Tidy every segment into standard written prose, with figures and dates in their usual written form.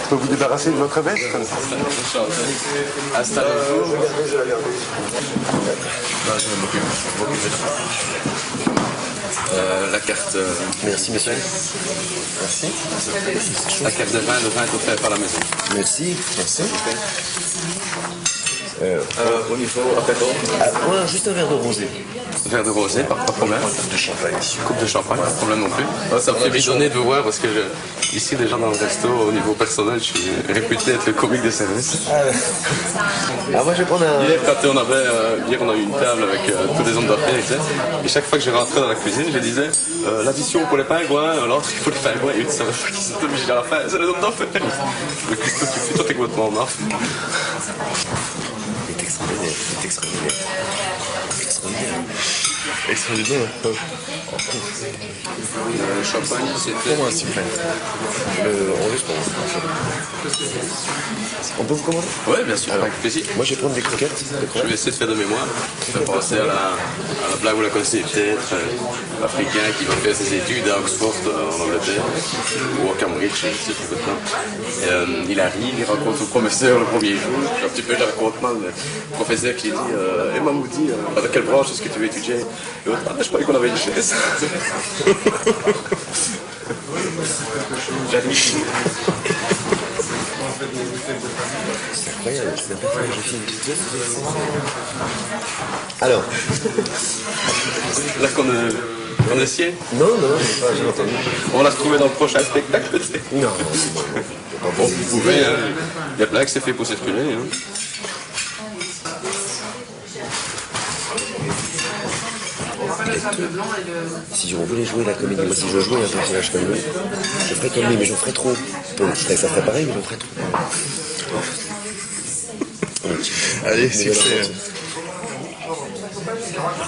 Je peux vous débarrasser de votre veste? Installez-vous. La carte. Merci, monsieur. Merci. La carte de vin est offerte par la maison. Merci. Merci. Au niveau apéro. Ouais, juste un verre de rosé. Verre de rosé, pas de problème. Coupe de champagne. Coupe de champagne, pas de problème non plus. Ça me fait bidonner de vous voir parce que ici, déjà dans le resto, au niveau personnel, je suis réputé être le comique de service. Moi, je vais prendre un... Hier, on a eu une table avec tous les hommes d'affaires, etc. Et chaque fois que je rentrais dans la cuisine, je disais l'addition pour les pingouins, l'autre il faut les pingouins. Et ils disaient qui sont obligés à la fin, c'est les hommes d'affaires. Mais qu'est-ce que tu fais? Toi, t'es complètement en off. Il est extraordinaire. Il est extraordinaire. Extraordinaire. Extraordinaire. Le champagne, c'était. Pour moi, s'il vous plaît. Le rosé, c'est pour moi. On peut vous commander? Oui, bien sûr, avec plaisir. Moi, je vais prendre des croquettes. Je vais essayer de faire de mémoire. Je vais penser à la blague, vous la connaissez peut-être, l'Africain qui va faire ses études à Oxford, en Angleterre, ou à Cambridge, je sais plus maintenant. Il arrive, il rencontre son professeur le premier jour. Un petit peu, je la raconte mal, mais le professeur qui dit et maman dit, dans quelle branche est-ce que tu veux étudier? Et l'autre, je croyais qu'on avait une chaise. J'admire. C'est incroyable, c'est la première fois que je filme tout ça. Alors. Là qu'on est sien. Non, j'ai entendu. On va la retrouver dans le prochain spectacle, tu sais. Non. Bon, vous pouvez, il y a plein que c'est fait pour circuler. Hein. Si on voulait jouer la comédie, moi si je jouais un personnage comme lui, je ferais comme lui, mais j'en ferais trop. Donc je ferais que ça ferait pareil, mais j'en ferais trop. Allez, succès.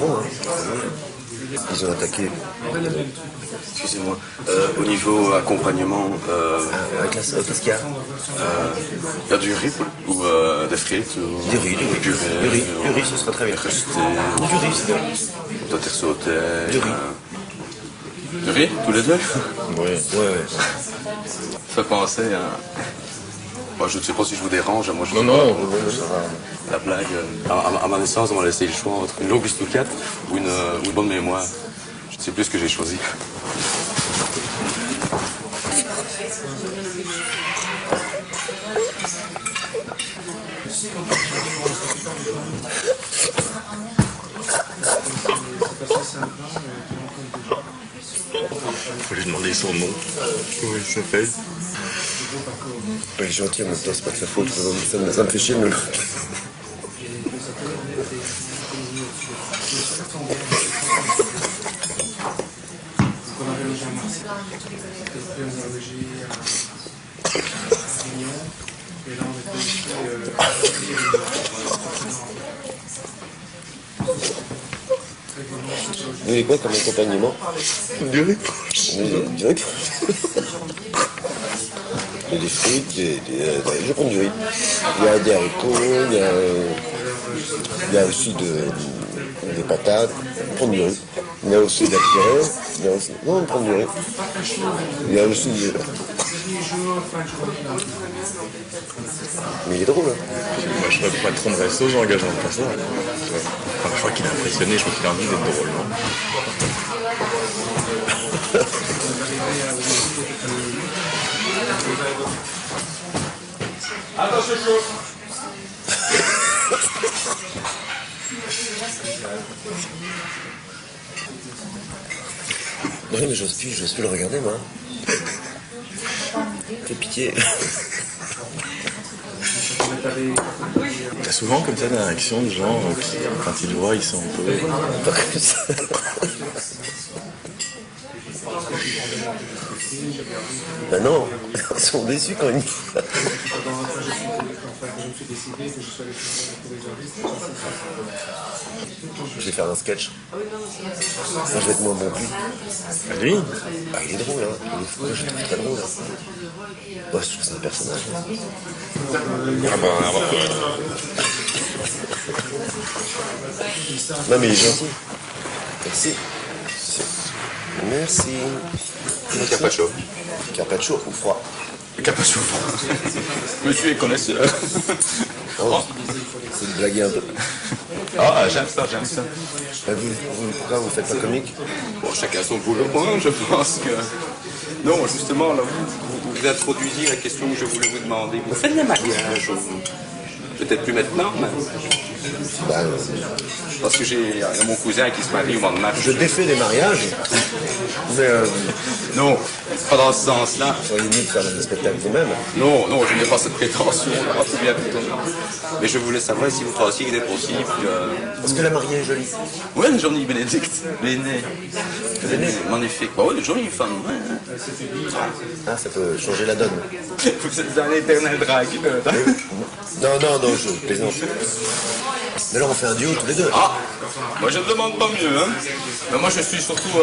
Bon, ils ont attaqué. Excusez-moi. Au niveau accompagnement, Avec la Skia. il y a du riz ou des frites ou... Du riz, du riz. Du riz, ce serait très bien. Du riz, c'est bien. Peut-être sauté. Du riz. Du riz, tous les deux? Ouais. Ça fait penser à... Moi, je ne sais pas si je vous dérange. Moi, je Non. La blague, à ma naissance, on m'a laissé le choix entre une longue Stucat ou une bonne mémoire. Je ne sais plus ce que j'ai choisi. Faut lui demander son nom. Comment il s'appelle? Il est gentil, en même temps, c'est pas de sa faute. Ça me fait chier de me le... Vous voulez quoi comme accompagnement? Du riz. Du riz. Il y a des frites, je prends du riz. Il y a des haricots, il y a aussi des patates. On prend du riz. Il y a aussi de la purée. Non, on prend du riz. Il y a aussi du... Mais il est drôle, hein. Moi, je serais patron de resto, j'engage un personnage. Enfin, je crois qu'il a impressionné, je crois qu'il a envie d'être drôle. Attention, chaud. Oui, mais j'ose plus le regarder, moi. Fais pitié. T'as souvent comme ça des réactions de gens qui, quand ils le voient, ils sont un peu... Pas comme ça. Ben non, ils sont déçus quand ils... Je vais faire un sketch. Moi, je vais être moins bon que lui. Ah, lui? Ah, il est drôle, hein. Moi, je le trouve très drôle. Moi, je trouve que c'est un personnage. Ah bah, Non, mais il est gentil. Merci. Merci. Carpaccio. Carpaccio ou froid. Qu'à pas souvent. Monsieur est connaisseur. Oh, c'est de blaguer un peu. Ah, j'aime ça, j'aime ça. Pourquoi vous faites pas comique? Bon, chacun son boulot, hein, je pense que... Non, justement, là, vous introduisiez la question que je voulais vous demander. Vous faites les mariages? Peut-être plus maintenant, mais... Bah, Parce que j'ai mon cousin qui se marie au mois de mars. je défais les mariages, mais Non, pas dans ce sens-là. vous seriez mieux de faire un spectacle vous-même. Non, non, je n'ai pas cette prétention, là, tout bien plutôt. Mais je voulais savoir si vous pensiez qu'il était possible que... Parce que la mariée est jolie. Ouais, une jolie Bénédicte. Béné. Magnifique. Bah ouais, une jolie femme. Ouais. Ah, ça peut changer la donne. Vous êtes un éternel dragueur. Non, non, non, je plaisante. Mais là, on fait un duo tous les deux. Ah, moi je ne demande pas mieux, hein. Mais moi je suis surtout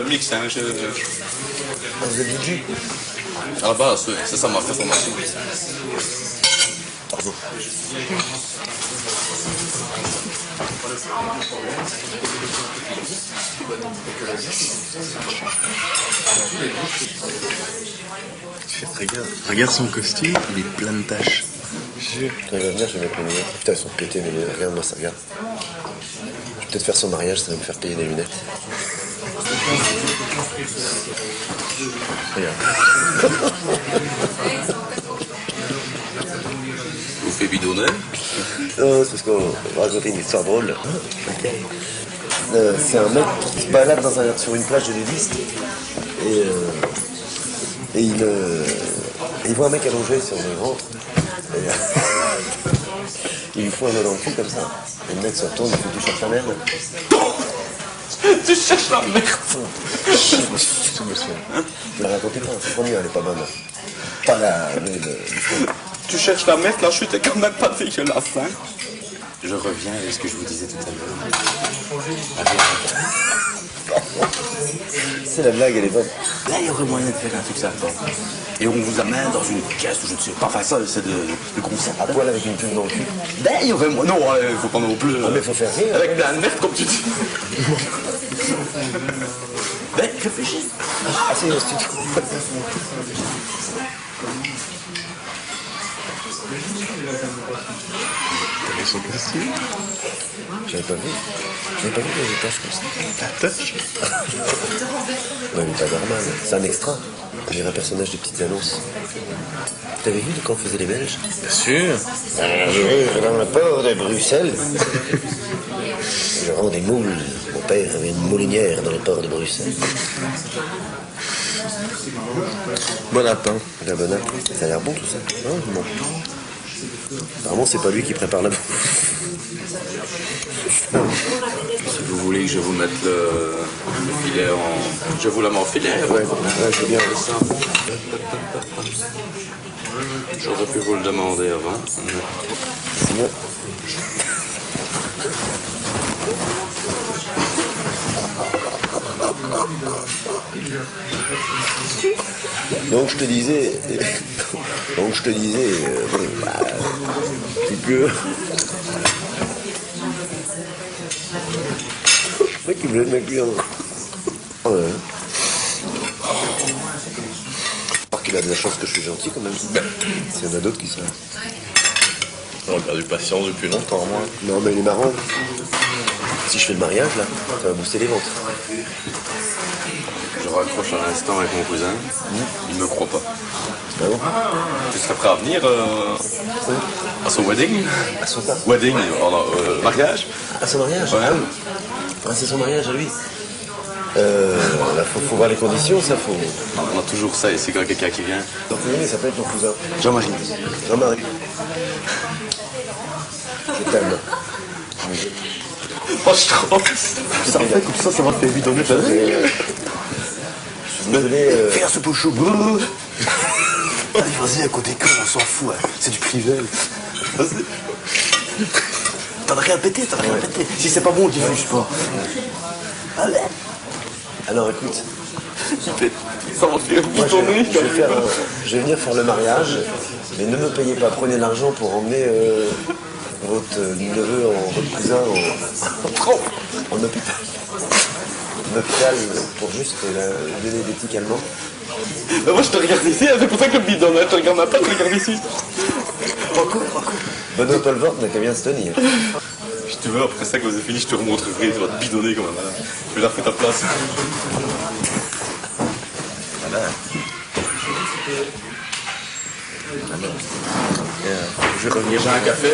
mix, hein. Ah, vous êtes DJ? À la base, ouais, c'est ça ma formation. Pardon. Regarde son costume, il est plein de taches. Quand il va venir, je vais mettre mes lunettes. Putain, elles sont pétées, mes lunettes. Regarde-moi ça, regarde. Je vais peut-être faire son mariage, ça va me faire payer des lunettes. Regarde. Vous faites bidonner? Non, c'est parce qu'on va raconter une histoire drôle. C'est un mec qui se balade sur une plage de nudistes et il voit un mec allongé sur le ventre. Et, il lui fout un doigt dans le cul comme ça. Et le mec se retourne, il fait: tu cherches la merde? Tu cherches la merde. Ne la racontez pas, c'est trop mieux, elle est pas bonne. Pas la... Tu cherches la merde, la chute est quand même pas dégueulasse, hein. Je reviens à ce que je vous disais tout à l'heure. C'est la blague, elle est bonne. Là, il y aurait moyen de faire un truc ça. Et on vous amène dans une caisse où je ne sais pas, enfin ça, c'est de concert. À poil avec une pub dans le cul. Ben, il y aurait moyen. Non, il faut pas non plus. Ah, mais faut faire rire. Avec plein de merde, comme tu dis. Ben, réfléchis. Ah, c'est un studio. T'avais son costume? J'avais pas vu. J'avais pas vu les taches comme ça. La tache? Non, mais pas normal. C'est un extra. On dirait un personnage de petites annonces. T'avais vu quand on faisait les Belges? Bien sûr. Je vais dans le port de Bruxelles. Je rends des moules. Mon père avait une moulinière dans le port de Bruxelles. Bon lapin. La bonne app. Ça a l'air bon tout ça. Non, bon. Apparemment, c'est pas lui qui prépare la bouffe. Si vous voulez que je vous mette le filet en... Je vous la mets en filet. Ouais, je veux bien. Ça. J'aurais pu vous le demander avant. Sinon... Donc je te disais, bon, bah, tu peux. Le mec il me laisse ma cuillère. Ouais. J'espère qu'il a de la chance que je suis gentil quand même. S'il y en a d'autres qui sont. On a perdu patience depuis longtemps, moi. Non mais il est marrant. Si je fais le mariage là, ça va booster les ventes. Je raccroche un instant avec mon cousin. Il me croit pas. Ah bon? Tu serais prêt à venir à son wedding? À son pas. Wedding, mariage? À son mariage? Ouais. Ah oui. Ah, c'est son mariage à lui. Là, faut voir les conditions, ça faut. On a toujours ça ici quand quelqu'un qui vient. Donc oui, mais ça peut être ton cousin. Jean-Marie. Jean-Marie. Je t'aime. Oh, je trompe. Ça fait comme ça va faire bidonner. Désolé. Fais un soupe au chou. Allez, vas-y, à côté que on s'en fout. Hein. C'est du privé. Vas-y. T'en as rien pété, Si c'est pas bon, on diffuse pas. Allez. Alors écoute, Ça va faire moi, bidonner. je vais venir faire le mariage, mais ne me payez pas. Prenez de l'argent pour emmener votre neveu, votre cousin en hôpital. En hôpital pour juste le donner des tics allemands. Mais moi je te regarde ici, c'est pour ça que le bidon, je te regarde pas, je te regarde ici. Benoît Polvort n'a qu'à bien se tenir. Si tu veux, après ça, quand vous avez fini, je te remontrerai, tu vas te bidonner comme un malade. Je vais la refaire ta place. Voilà. Alors, je vais revenir. J'ai un café.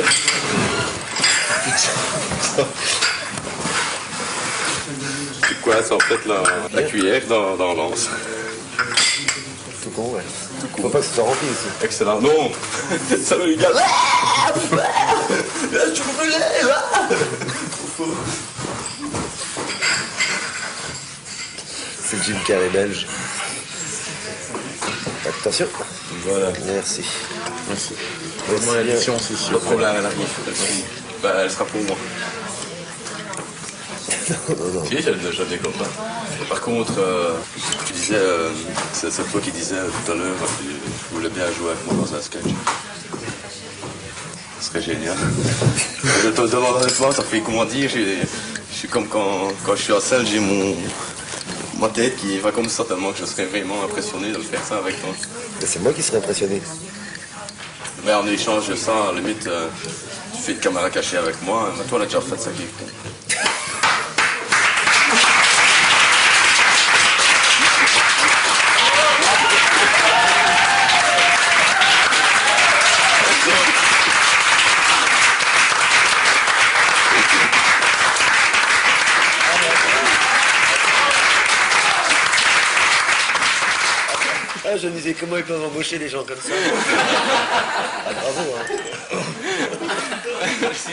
C'est quoi, c'est en fait la cuillère dans l'anse. Tout con, ouais. Faut pas que ce soit rempli ici. Excellent. Non, ça me gars. Je brûlais là. C'est le Jim Carrey belge. Attention. Voilà. Merci. Merci. Vraiment L'addition, c'est sûr. Le problème, elle arrive. Elle sera pour moi. Non. Si, j'avais comme ça. Par contre, tu disais, c'est toi qui disais tout à l'heure, tu voulais bien jouer avec moi dans un sketch. Ce serait génial. Je te demande honnêtement, ça fait comment dire, je suis comme quand je suis à scène, j'ai ma tête qui va comme ça tellement que je serais vraiment impressionné de le faire ça avec toi. Mais c'est moi qui serais impressionné. Mais en échange de ça, à la limite, tu fais une caméra cachée avec moi, mais toi, on a déjà fait ça qui est con. Ah, je me disais, comment ils peuvent embaucher des gens comme ça? Ah, bravo, hein. Merci,